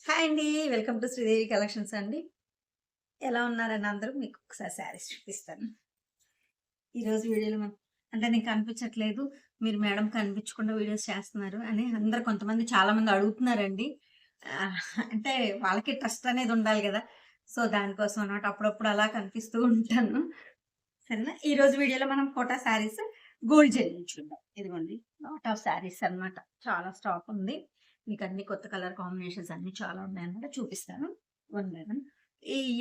Hi అండి. Welcome to Sridevi collections అండి. ఎలా ఉన్నారండి అందరూ? మీకు ఒకసారి శారీస్ చూపిస్తాను. ఈరోజు వీడియోలో అంటే నేను కనిపించట్లేదు. మీరు మేడం కనిపించకుండా వీడియోస్ చేస్తున్నారు అని అందరూ కొంతమంది చాలామంది అడుగుతున్నారండి. అంటే వాళ్ళకి ట్రస్ట్ అనేది ఉండాలి గదా! సో, దానికోసం అన్నమాట. అప్పుడప్పుడు అలా కనిపిస్తూ ఉంటాను. సరేనా? ఈరోజు వీడియోలో మనం కోటా శారీస్ గోల్డ్ జరీ నుంచి చూద్దాం. ఇదిగోండి లాట్ ఆఫ్ శారీస్ అన్నమాట. చాలా స్టాక్ ఉంది. మీకు అన్ని కొత్త కలర్ కాంబినేషన్స్ అన్నీ చాలా ఉన్నాయన్నమాట. చూపిస్తాను. One by one.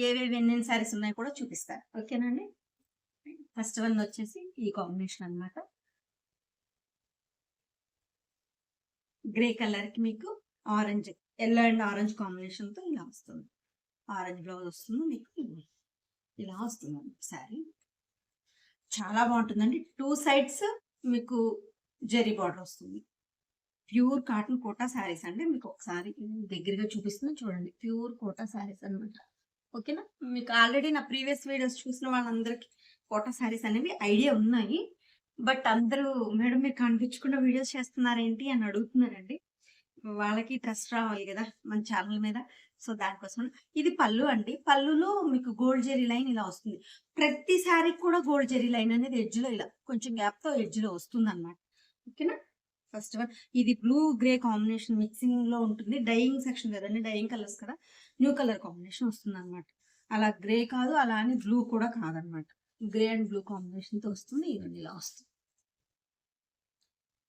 ఏవేవి ఎన్నెన్ని శారీస్ ఉన్నాయో కూడా చూపిస్తాను. ఓకేనండి? ఫస్ట్ వన్ వచ్చేసి ఈ కాంబినేషన్ అన్నమాట. గ్రే కలర్‌కి మీకు ఆరెంజ్, యెల్లో అండ్ ఆరెంజ్ కాంబినేషన్‌తో ఇలా వస్తుంది. ఆరెంజ్ బ్లౌజ్ వస్తుంది. మీకు ఇలా వస్తుందండి శారీ. చాలా బావుంటుందండి. 2 సైడ్స్ మీకు జరీ బార్డర్ వస్తుంది. ప్యూర్ కాటన్ కోటా శారీస్ అండి. మీకు ఒకసారి దగ్గరగా చూపిస్తున్నాను చూడండి. ప్యూర్ కోటా శారీస్ అన్నమాట. ఓకేనా? మీకు ఆల్రెడీ నా ప్రీవియస్ వీడియోస్ చూసిన వాళ్ళందరికీ కోటా శారీస్ అనేవి ఐడియా ఉన్నాయి. బట్ అందరూ మేడం మీరు కనిపించకుండా వీడియోస్ చేస్తున్నారేంటి అని అడుగుతున్నారండి. వాళ్ళకి ట్రస్ట్ రావాలి గదా! మన ఛానల్ మీద. సో, దానికోసం. ఇది పల్లు అండి. పల్లులో మీకు గోల్డ్ జెరీ లైన్ ఇలా వస్తుంది. ప్రతి శారీకి కూడా గోల్డ్ జెరీ లైన్ అనేది ఎడ్జ్‌లో ఇలా కొంచెం గ్యాప్‌తో ఎడ్జ్‌లో వస్తుందన్నమాట. ఓకేనా? ఫస్ట్ వన్ ఇది బ్లూ, గ్రే కాంబినేషన్ మిక్సింగ్‌లో ఉంటుంది. డైయింగ్ సెక్షన్ కదండీ! డైయింగ్ కలర్స్ కదా! న్యూ కలర్ కాంబినేషన్ వస్తుందన్నమాట. అలా గ్రే కాదు, అలా అని బ్లూ కూడా కాదన్నమాట. గ్రే అండ్ బ్లూ కాంబినేషన్‌తో వస్తుంది. ఇదిగోండి ఇలా వస్తుంది.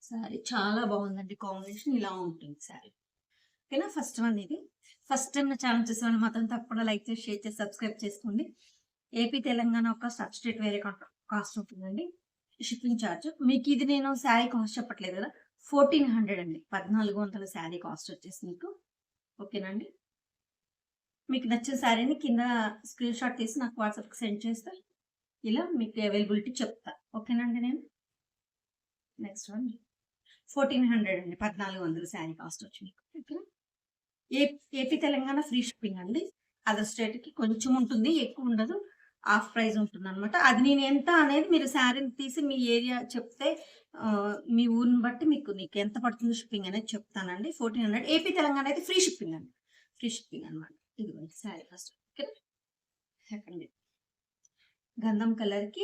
శారీ చాలా బాగుందండి కాంబినేషన్. ఇలా ఉంటుంది శారీ. ఓకేనా? ఫస్ట్ వన్ ఇది. ఫస్ట్ టైమ్ నా ఛానల్ చూసేవాళ్ళు మాత్రం తప్పకుండా లైక్ చేసి, షేర్ చేసి, సబ్స్క్రైబ్ చేసుకోండి. ఏపీ, తెలంగాణ ఒక సబ్‌స్టేట్ వేరే కాస్ట్ ఉంటుందండి. Shipping charge. మీకు ఇది నేను శారీ కాస్ట్ చెప్పట్లేదు కదా! 1400 అండి. 1400 శారీ కాస్ట్ వచ్చేసి మీకు. ఓకేనండి. మీకు నచ్చిన శారీని కింద స్క్రీన్‌షాట్ తీసి నాకు వాట్సాప్‌కి సెండ్ చేస్తే ఇలా మీకు అవైలబిలిటీ చెప్తా. ఓకేనండి నేను. నెక్స్ట్ వన్ 1400 అండి. 1400 శారీ కాస్ట్ వచ్చి మీకు. ఓకేనా? ఏపీ, తెలంగాణ ఫ్రీ షిప్పింగ్ అండి. అదర్ స్టేట్‌కి కొంచెం ఉంటుంది. ఎక్కువ ఉండదు. హాఫ్ ప్రైస్ ఉంటుందనమాట. అది నేను ఎంత అనేది మీరు శారీని తీసి మీ ఏరియా చెప్తే మీ ఊరిని బట్టి నీకెంత పడుతుంది షిప్పింగ్ అనేది చెప్తానండి. 1400 ఏపీ, తెలంగాణ అయితే ఫ్రీ షిప్పింగ్ అండి. ఫ్రీ షిప్పింగ్ అనమాట. ఇదిగోండి శారీ ఫస్ట్. ఓకేనా? సెకండ్ గంధం కలర్‌కి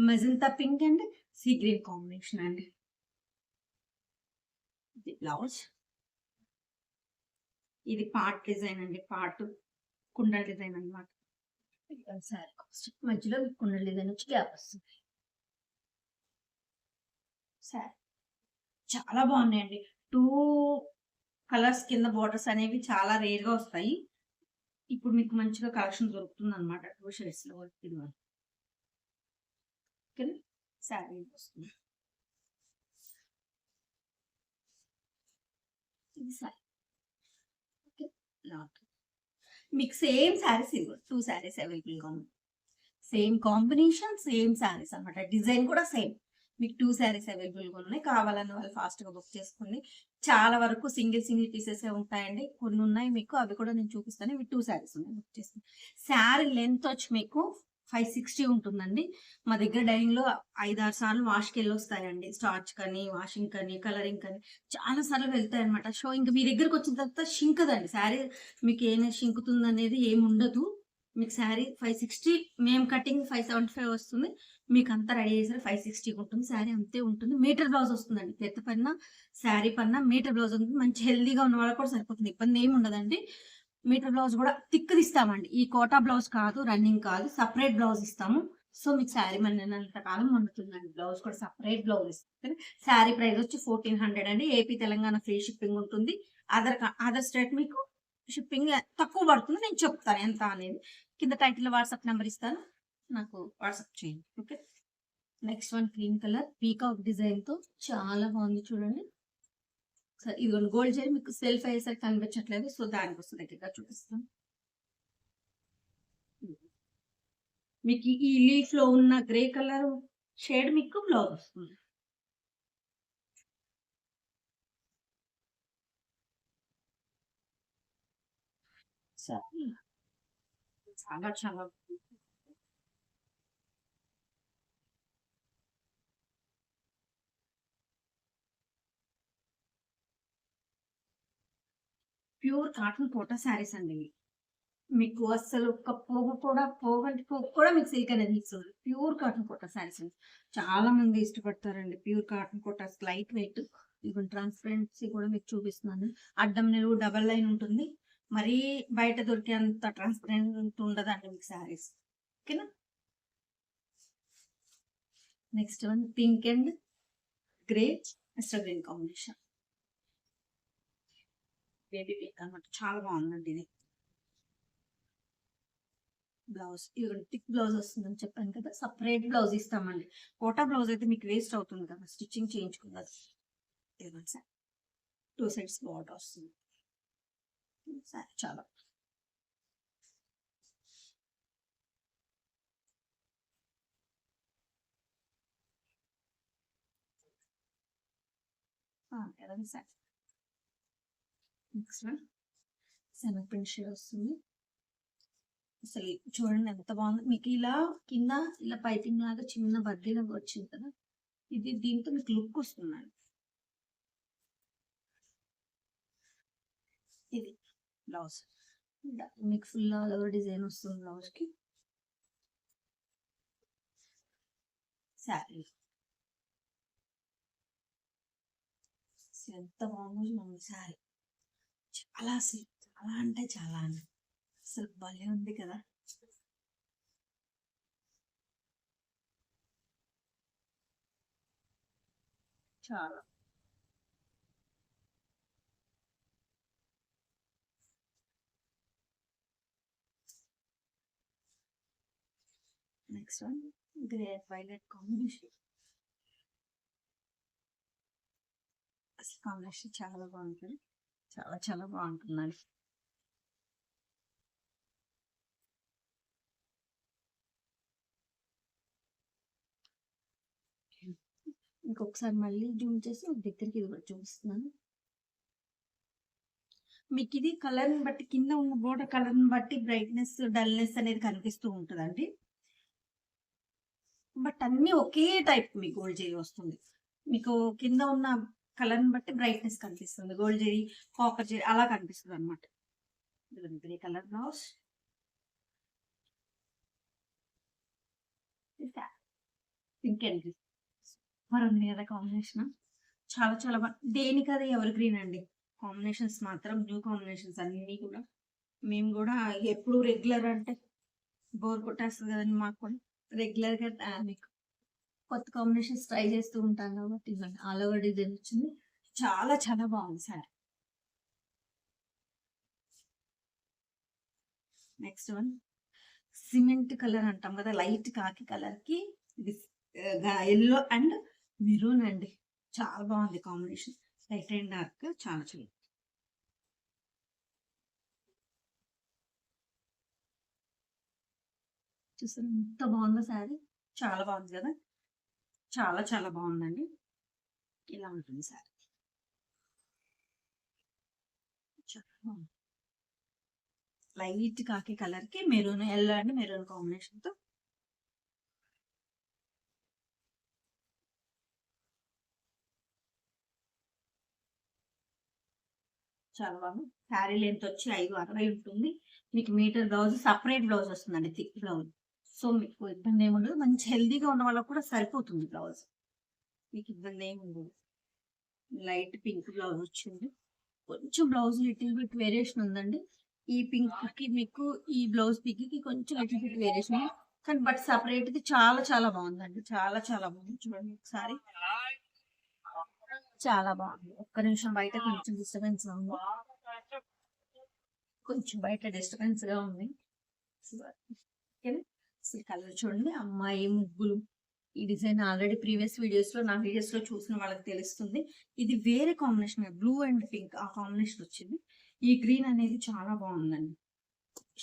magenta pink and sea green combination అండి. ఇది బ్లౌజ్. ఇది పార్ట్ డిజైన్ అండి. పార్ట్ కుండ డిజైన్ అన్నమాట. శారీ కాస్ట్. మధ్యలో మీకు కుండల డిజైన్ వచ్చి గ్యాప్ వస్తుంది. శారీ చాలా బాగున్నాయండి. 2 కలర్స్ కింద బోర్డర్స్ అనేవి చాలా రేర్‌గా వస్తాయి. ఇప్పుడు మీకు మంచిగా కలెక్షన్ దొరుకుతుందన్నమాట. 2 షేడ్స్‌లో ఇదిగోండి. ఓకేనా? శారీ వస్తుంది. ఇది శారీ. ఓకే. నాట్ మీకు సేమ్ శారీస్ ఇదిగో 2 శారీస్ అవైలబుల్‌గా ఉన్నాయి. సేమ్ కాంబినేషన్, సేమ్ శారీస్ అన్నమాట. డిజైన్ కూడా సేమ్. మీకు 2 శారీస్ అవైలబుల్‌గా ఉన్నాయి. కావాలన్న వాళ్ళు ఫాస్ట్‌గా బుక్ చేసుకోండి. చాలా వరకు సింగిల్, సింగిల్ పీసెసే ఉంటాయండి. కొన్ని ఉన్నాయి మీకు అవి కూడా నేను చూపిస్తాను. ఇవి 2 శారీస్ ఉన్నాయి. బుక్ చేసుకోండి. శారీ లెంత్ వచ్చి మీకు 560 ఉంటుందండి. మా దగ్గర డైయింగ్‌లో 5, 6 సార్లు వాష్‌కెళ్ళొస్తాయండి. స్టార్చ్ కానీ, వాషింగ్ కానీ, కలరింగ్ కానీ చాలా సార్లు వెళ్తాయన్నమాట. సో, ఇంక మీ దగ్గరకొచ్చిన తర్వాత షింకదండి. శారీ మీకు షింకుతుందనేది ఏముండదు. మీకు శారీ 560 మేము కటింగ్ 575 వస్తుంది. మీకంతా రెడీ చేసారు 560 ఉంటుంది. శారీ అంతే ఉంటుంది. మీటర్ బ్లౌజ్ వస్తుందండి. పెద్ద పన్నా, శారీ పన్నా మీటర్ బ్లౌజ్ ఉంటుంది. మంచి హెల్తీగా ఉన్న వాళ్ళకి కూడా సరిపోతుంది. ఇబ్బందేమి ఉండదండి. మీటర్ బ్లౌజ్ గూడా థిక్‌ది ఇస్తామండి. ఈ కోటా బ్లౌజ్ కాదు, రన్నింగ్ కాదు. సెపరేట్ బ్లౌజ్ ఇస్తాము. సో, మీకు శారీ మన్నినంత కాలం మన్నుతుందండి. బ్లౌజ్ కూడా సెపరేట్ బ్లౌజ్ ఇస్తాం. శారీ ప్రైస్ వచ్చి 1400 అండి. ఏపీ, తెలంగాణ ఫ్రీ షిప్పింగ్ ఉంటుంది. అదర్ స్టేట్ మీకు షిప్పింగ్ తక్కువ పడుతుంది. నేను చెప్తాను ఎంత అనేది. కింద టైటిల్‌లో వాట్సాప్ నంబర్ ఇస్తాను. నాకు వాట్సాప్ చేయండి. Okay. Next one cream colour peacock డిజైన్‌తో చాలా బాగుంది చూడండి. సరే ఇదిగోండి గోల్డ్ చైన్ మీకు సెల్ఫ్ అయ్యేసరికి కనిపించట్లేదు. సో, దానికోసం దగ్గరగా చూపిస్తాను. మీకు ఈ లీఫ్‌లో ఉన్న గ్రే కలర్ షేడ్ మీకు బ్లౌజ్ వస్తుంది. సరే. చాలా చాలా ప్యూర్ కాటన్ కోటా శారీస్ అండి ఇవి. మీకు అస్సలు ఒక్క పోగంటి పోగు కూడా మీకు సిల్క్ అనేది ఇస్తుంది. ప్యూర్ కాటన్ కోటా శారీస్ అండి. చాలా మంది ఇష్టపడతారండి pure cotton Kotas, light weight. ఇవి ట్రాన్స్పరెన్సీ కూడా మీకు చూపిస్తున్నాను. అడ్డం నిలువు డబల్ లైన్ ఉంటుంది. మరీ బయట దొరికేంత ట్రాన్స్పరెంట్ ఉండదండి మీకు శారీస్. ఓకేనా. Next one pink and grey mister green combination. Baby pink అనమాట. చాలా బాగుందండి ఇది. బ్లౌజ్ ఇది థిక్ బ్లౌజ్ వస్తుందని చెప్పాను కదా, సపరేట్ బ్లౌజ్ ఇస్తామండి. కోటా బ్లౌజ్ అయితే మీకు వేస్ట్ అవుతుంది కదా, స్టిచ్చింగ్ చేయించుకున్నది. ఇదిగోండి సార్, 2 సైడ్స్ బార్డర్ వస్తుంది సార్. చాలా ఎలాంటి సార్. నెక్స్ట్ వన్ శనగపిండి షేడ్ వస్తుంది. అసలు చూడండి ఎంత బాగుంది మీకు. ఇలా కింద ఇలా పైపింగ్ లాగా చిన్న బద్దీలాగా వచ్చింది కదా, ఇది దీంతో మీకు లుక్ వస్తుందండి. ఇది బ్లౌజ్ మీకు ఫుల్ ఆల్ ఓవర్ డిజైన్ వస్తుంది బ్లౌజ్ కి. శారీ ఎంత బాగుంది మన శారీ. చాలా అసలు చాలా అంటే చాలా అండి, అసలు భలే ఉంది కదా. చాలా next one grey violet combination. అసలు కాంబినేషన్ చాలా బాగుంటుంది, చాలా చాలా బాగుంటుందండి. ఇంకొకసారి మళ్ళీ జూమ్ చేసి దగ్గరికి ఇది కూడా చూపిస్తున్నాను మీకు. ఇది కలర్ ని బట్టి, కింద ఉన్న బోర్డర్ కలర్ ని బట్టి బ్రైట్నెస్ డల్నెస్ అనేది కనిపిస్తూ ఉంటుందండి. బట్ అన్ని ఒకే టైప్ మీకు గోల్డ్ జెరీ వస్తుంది. మీకు కింద ఉన్న కలర్ ని బట్టి బ్రైట్నెస్ కనిపిస్తుంది. గోల్డ్ జెరీ, కాపర్ జెరీ అలా కనిపిస్తుంది అనమాట. Grey colour blouse, pink and green మరొన్ని కదా కాంబినేషన్. చాలా చాలా దేనికి అది ఎవర్ గ్రీన్ అండి. కాంబినేషన్స్ మాత్రం న్యూ కాంబినేషన్స్ అన్ని కూడా. మేము కూడా ఎప్పుడు రెగ్యులర్ అంటే బోర్ కొట్టేస్తుంది కదండి మాకు కూడా. రెగ్యులర్ గా మీకు కొత్త కాంబినేషన్స్ ట్రై చేస్తూ ఉంటాం కాబట్టి ఇవ్వండి ఆల్ ఓవర్ డిజైన్ వచ్చింది. చాలా చాలా బాగుంది sir. Next one cement colour అంటాం కదా, లైట్ కాకి కలర్ కి ఇది ఎల్లో అండ్ మెరూన్ అండి. చాలా బాగుంది కాంబినేషన్, లైట్ అండ్ డార్క్. చాలా చాలా చూసారు ఎంత బాగుందో శారీ. చాలా బాగుంది కదా, చాలా చాలా బాగుందండి. ఇలా ఉంటుంది శారీ. చాలా బాగుంది. లైట్ కాకి కలర్ కి maroon, yellow and maroon combination తో చాలా బాగుంది. శారీ లెంత్ వచ్చి 5.60 ఉంటుంది. మీకు మీటర్ బ్లౌజ్, సపరేట్ బ్లౌజ్ వస్తుందండి, థిక్ బ్లౌజ్. సో మీకు ఇబ్బంది ఏమి ఉండదు. మంచి హెల్దీగా ఉన్న వాళ్ళకి కూడా సరిపోతుంది బ్లౌజ్, మీకు ఇబ్బంది ఏమి ఉండదు. లైట్ పింక్ బ్లౌజ్ వచ్చింది. కొంచెం బ్లౌజ్ లిటిల్ బిట్ వేరియేషన్ ఉందండి. ఈ పింక్ కి మీకు ఈ బ్లౌజ్ పింక్ కి కొంచెం లిటిల్ బిట్ వేరియేషన్, కానీ బట్ సపరేట్ ది చాలా చాలా బాగుందండి. చాలా చాలా బాగుంది. చూడండి ఒకసారి, చాలా బాగుంది. ఒక్క నిమిషం బయట కొంచెం డిస్టర్బెన్స్ గా ఉంది, కొంచెం బయట డిస్టర్బెన్స్ గా ఉంది. అసలు కలర్ చూడండి, అమ్మాయి ముగ్గులు. ఈ డిజైన్ ఆల్రెడీ ప్రీవియస్ వీడియోస్ లో, నా వీడియోస్ లో చూసిన వాళ్ళకి తెలుస్తుంది. ఇది వేరే కాంబినేషన్, బ్లూ అండ్ పింక్ ఆ కాంబినేషన్ వచ్చింది. ఈ గ్రీన్ అనేది చాలా బాగుందండి.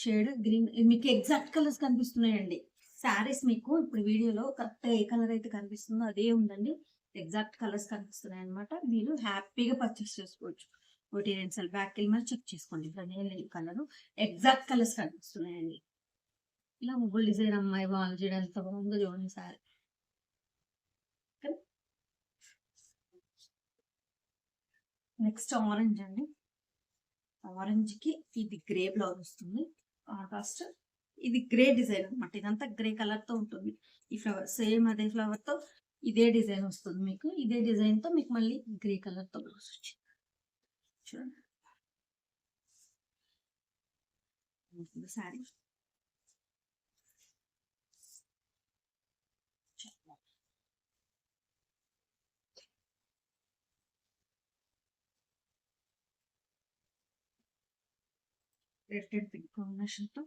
షేడ్ గ్రీన్ మీకు ఎగ్జాక్ట్ కలర్స్ కనిపిస్తున్నాయండి. శారీస్ మీకు ఇప్పుడు వీడియోలో కరెక్ట్ ఏ కలర్ అయితే కనిపిస్తుందో అదే ఉందండి. ఎగ్జాక్ట్ కలర్స్ కనిపిస్తున్నాయి అనమాట. మీరు హ్యాపీగా పర్చేస్ చేసుకోవచ్చు. ఒకటి రెండు సార్లు బ్యాక్ వెళ్ళి మరి చెక్ చేసుకోండి. ఇక్కడ నేను కలర్ ఎగ్జాక్ట్ కలర్స్ కనిపిస్తున్నాయండి. ఇలా ముగ్గులు డిజైన్ అమ్మాయి వాళ్ళు చేయడం ఎంత బాగుందో చూడండి సారీ. నెక్స్ట్ ఆరెంజ్ అండి. ఆరెంజ్ కి ఇది గ్రే బ్లౌజ్ వస్తుంది. కాంట్రాస్ట్ ఇది గ్రే డిజైన్ అనమాట. ఇదంతా గ్రే కలర్ తో ఉంటుంది. ఈ ఫ్లవర్ సేమ్ అదే ఫ్లవర్ తో ఇదే డిజైన్ వస్తుంది మీకు. ఇదే డిజైన్ తో మీకు మళ్ళీ గ్రే కలర్ తో బ్లౌజ్ వచ్చింది. చూడండి sari red and pink combination తో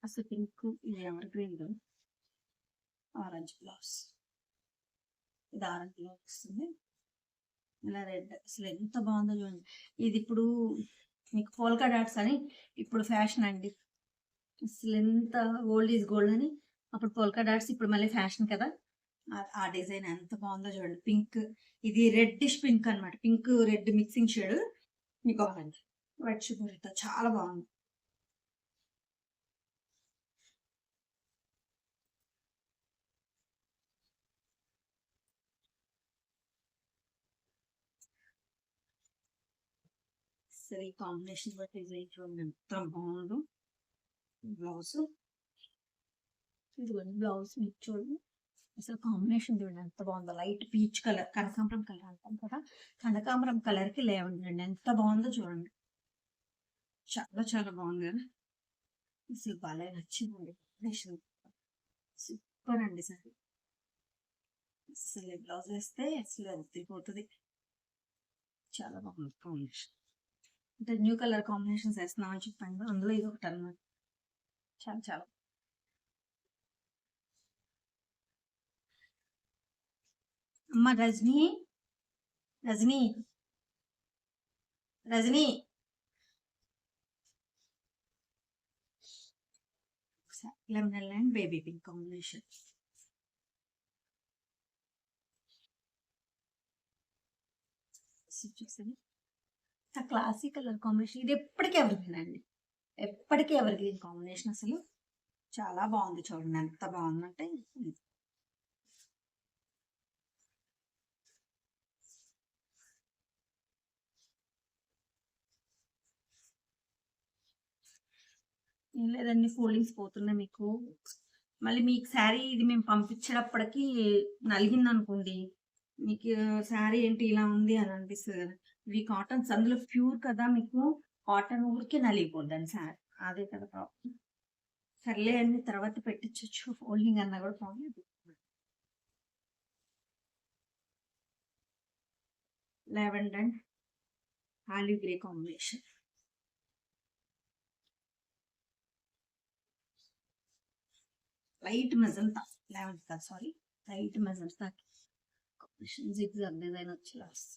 అసలు పింక్ ఇది ఎవర్ గ్రీన్ ఆరెంజ్ బ్లౌజ్. ఇది ఆరెంజ్ బ్లౌజ్ వస్తుంది. ఇలా రెడ్ అసలు ఎంత బాగుందో చూడండి. ఇది ఇప్పుడు మీకు పోల్కా డాట్స్ అని ఇప్పుడు ఫ్యాషన్ అండి. అసలు ఎంత గోల్డ్ ఈజ్ గోల్డ్ అని అప్పుడు పోల్కా డాట్స్ ఇప్పుడు మళ్ళీ ఫ్యాషన్ కదా. ఆ డిజైన్ ఎంత బాగుందో చూడండి. పింక్ ఇది రెడ్డిష్ పింక్ అనమాట. పింక్ రెడ్ మిక్సింగ్ షేడ్ మీకు ఆరెంజ్ వైట్ షుగర్ తో చాలా బాగుంది. సరే కాంబినేషన్ బట్టి డిజైన్ చూడండి ఎంత బాగుందో. బ్లౌజ్ ఇదిగోండి బ్లౌజ్ మీకు చూడండి. అసలు కాంబినేషన్ చూడండి ఎంత బాగుందో. లైట్ పీచ్ కలర్ కనకాంబరం కలర్ అంటాం కదా, కనకాంబరం కలర్ కి లేవండి ఎంత బాగుందో చూడండి. చాలా చాలా బాగుంది కదా. అసలు బాగా నచ్చిందండి. సూపర్ అండి సార్. అసలు బ్లౌజ్ వేస్తే అసలు అదిరిపోతుంది. చాలా బాగుంది కాంబినేషన్. అంటే న్యూ కలర్ కాంబినేషన్స్ వేస్తున్నాం అని చెప్పండి, అందులో ఇది ఒకటి అన్నమాట. చాలా చాలా అమ్మ Rajani Rajani Rajani lemon and baby pink combination. చూసాను క్లాసిక్ కలర్ కాంబినేషన్. ఇది ఎప్పటికీ ఎవరిగ్రీన్ అండి, ఎప్పటికీ ఎవరిగ్రీన్ కాంబినేషన్. అసలు చాలా బాగుంది చూడండి ఎంత బాగుందంటే. ఏం లేదండి ఫోల్డింగ్స్ పోతున్నాయి మీకు. మళ్ళీ మీకు శారీ ఇది మేము పంపించేటప్పటికి నలిగింది అనుకోండి, మీకు శారీ ఏంటి ఇలా ఉంది అని అనిపిస్తుంది కదా. ఇవి కాటన్స్ అందులో ప్యూర్ కదా, మీకు కాటన్ ఊరికే నలిగిపోద్దని శారీ. అదే కదా ప్రాబ్లం. సర్లే అన్ని తర్వాత పెట్టించచ్చు, ఫోల్డింగ్ అన్నా కూడా బాగుంది. Lavender and olive grey combination. Light magenta, లెవెంత్ కాదు sorry, light magenta combination. Zigzag design వచ్చి లాస్ట్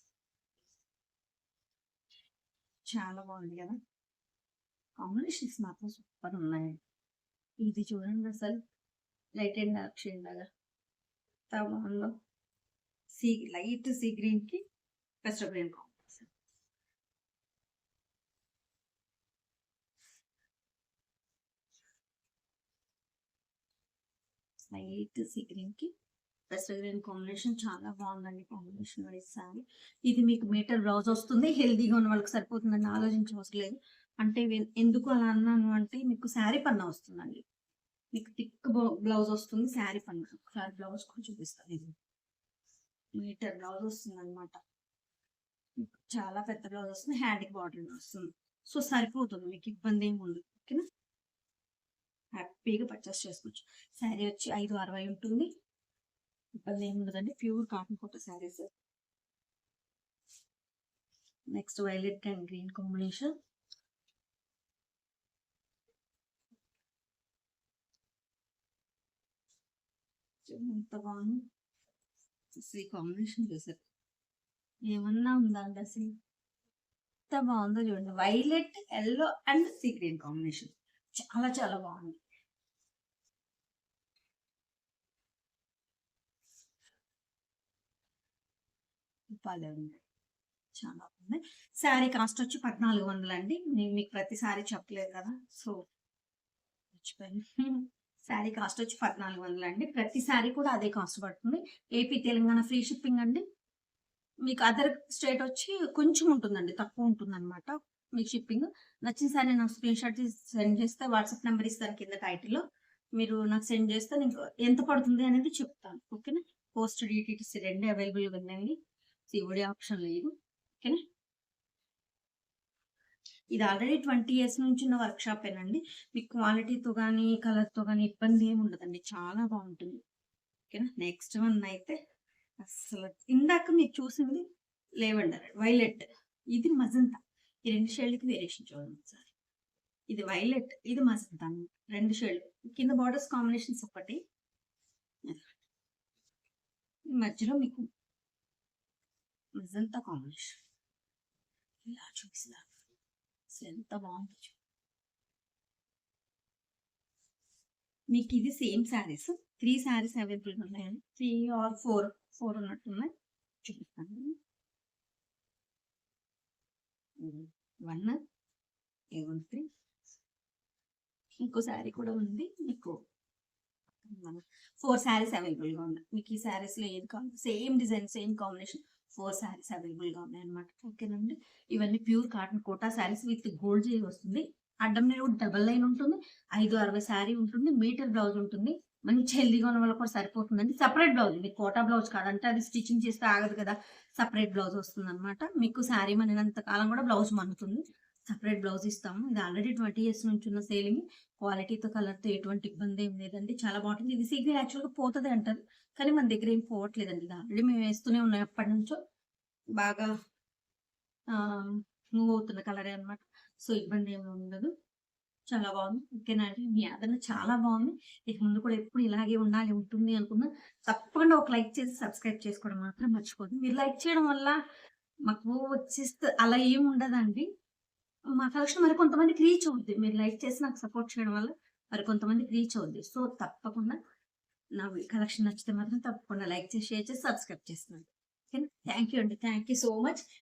చాలా బాగుంది కదా. కాంబినేషన్స్ మాత్రం సూపర్ ఉన్నాయి. ఇది చూడండి అసలు లైట్ అండ్ డార్క్ షేడ్ లాగా ఎంత బాగుందో. సీ లైట్ సీ గ్రీన్ కి pastel green combination. Light sea green కి పెస్టల్ గ్రీన్ కాంబినేషన్ చాలా బాగుందండి. కాంబినేషన్ వైజ్ సారీ ఇది మీకు మీటర్ బ్లౌజ్ వస్తుంది. హెల్దీగా ఉన్న వాళ్ళకి సరిపోతుందని ఆలోచించవసరం లేదు. అంటే ఎందుకు అలా అన్నాను అంటే మీకు శారీ పన్నా వస్తుందండి, మీకు థిక్ బ్లౌజ్ వస్తుంది. శారీ పన్నా ఒకసారి బ్లౌజ్ కూడా చూపిస్తాను. ఇది మీటర్ బ్లౌజ్ వస్తుంది అనమాట. చాలా పెద్ద బ్లౌజ్ వస్తుంది, హ్యాండ్కి బార్డర్ వస్తుంది. సో సరిపోతుంది, మీకు ఇబ్బంది ఏమి ఉండదు. ఓకేనా, హ్యాపీగా పర్చేస్ చేసుకోవచ్చు. శారీ వచ్చి 560 ఉంటుంది, ఇబ్బంది ఏమి ఉండదండి. Pure cotton Kota saris. Next violet and green combination. ఎంత బాగుంది ఈ కాంబినేషన్. చూసారు ఏమన్నా ఉందా అండి అసలు ఎంత బాగుందో చూడండి. Violet yellow and sea green combination చాలా చాలా బాగుంది. చాలా బాగుంది. శారీ కాస్ట్ వచ్చి 1400 అండి. నేను మీకు ప్రతి శారీ చెప్పలేదు కదా, సో మర్చిపోయాను. శారీ కాస్ట్ వచ్చి 1400 అండి. ప్రతి శారీ కూడా అదే కాస్ట్ పడుతుంది. ఏపీ తెలంగాణ ఫ్రీ షిప్పింగ్ అండి. మీకు అదర్ స్టేట్ వచ్చి కొంచెం ఉంటుందండి. తక్కువ ఉంటుందనమాట మీకు షిప్పింగ్. నచ్చిన సారీ నాకు స్క్రీన్‌షాట్ తీసి సెండ్ చేస్తే వాట్సాప్ నంబర్ ఇస్తాను కింద టైటిల్‌లో. మీరు నాకు సెండ్ చేస్తే నేను ఎంత పడుతుంది అనేది చెప్తాను. ఓకేనా? పోస్ట్ డీటీడీసీ 2 అవైలబుల్‌గా ఉన్నాయండి. సీఓడీ ఆప్షన్ లేదు. ఓకేనా? ఇది ఆల్రెడీ 20 ఇయర్స్ నుంచి ఉన్న వర్క్ షాపేనండి. మీకు క్వాలిటీతో గానీ, కలర్‌తో గానీ ఇబ్బంది ఏమి ఉండదండి. చాలా బావుంటుంది. ఓకేనా? నెక్స్ట్ వన్ అయితే అస్సలు ఇందాక మీరు చూసింది లేవెండర్, వైలెట్. ఇది మజంతా. ఈ 2 షేడ్‌లకి వేరియేషన్ చూడండి ఒకసారి. ఇది వైలెట్, ఇది మజంతా అన్నమాట. 2 షేడ్‌లు. కింద బోర్డర్స్ కాంబినేషన్స్ ఒకటి. ఈ మధ్యలో మీకు మజంతా కాంబినేషన్. ఇలా చూపిస్తాను. అసలు ఎంత బావుందో మీకు ఇది సేమ్ శారీస్. 3 శారీస్ అవైలబుల్‌గా ఉన్నాయండి. 3 ఆర్ 4 ఉన్నట్టున్నాయి. చూపిస్తాను. 1 ఇదిగోండి 3 ఇంకో శారీ కూడా ఉంది. మీకు 4 శారీస్ అవైలబుల్‌గా ఉన్నాయి. మీకు ఈ శారీస్‌లో ఏది కావాలో same design, same combination 4 saris అవైలబుల్‌గా ఉన్నాయన్నమాట. ఓకేనండి. ఇవన్నీ pure cotton Kota saris with gold zari వస్తుంది. అడ్డం నిలువు డబుల్ లైన్ ఉంటుంది. 560 శారీ ఉంటుంది. మీటర్ బ్లౌజ్ ఉంటుంది. మంచి హెల్తీగా ఉన్న వాళ్ళకి కూడా సరిపోతుందండి. సెపరేట్ బ్లౌజ్ ఇది కోటా బ్లౌజ్ కాదంటే అది స్టిచ్చింగ్ చేస్తే ఆగదు కదా! సెపరేట్ బ్లౌజ్ వస్తుందన్నమాట. మీకు శారీ మన్నినంత కాలం కూడా బ్లౌజ్ మన్నుతుంది. సెపరేట్ బ్లౌజ్ ఇస్తాము. ఇది ఆల్రెడీ 20 ఇయర్స్ నుంచి ఉన్న సేలింగ్. క్వాలిటీతో, కలర్‌తో ఎటువంటి ఇబ్బంది ఏం లేదండి. చాలా బావుంటుంది. ఇది సీక్వెల్ యాక్చువల్‌గా పోతది అంటారు. కానీ మన దగ్గర ఏం పోవట్లేదండి. ఇది ఆల్రెడీ మేము వేస్తూనే ఉన్నాం ఎప్పటినుంచో. బాగా ఆహ్, మూవ్ అవుతున్న కలరే అన్నమాట. సో, ఇబ్బంది ఏమి ఉండదు. చాలా బాగుంది. ఓకేనా అండి. మీ ఆదరణ చాలా బాగుంది. ఇక ముందు కూడా ఎప్పుడు ఇలాగే ఉండాలి, ఉంటుంది అనుకున్నా తప్పకుండా ఒక లైక్ చేసి సబ్స్క్రైబ్ చేసుకోవడం మాత్రం మర్చిపోద్దు. మీరు లైక్ చేయడం వల్ల మాకు వచ్చేస్తే అలా ఏమి ఉండదండి. మా కలెక్షన్ మరి కొంతమందికి రీచ్ అవుద్ది. మీరు లైక్ చేసి నాకు సపోర్ట్ చేయడం వల్ల మరి కొంతమందికి రీచ్ అవుద్ది. సో, తప్పకుండా నా కలెక్షన్ నచ్చితే మాత్రం తప్పకుండా లైక్ చేసి, షేర్ చేసి, సబ్స్క్రైబ్ చేస్తున్నాను. ఓకేనా. థ్యాంక్ యూ అండి. Thank you so much.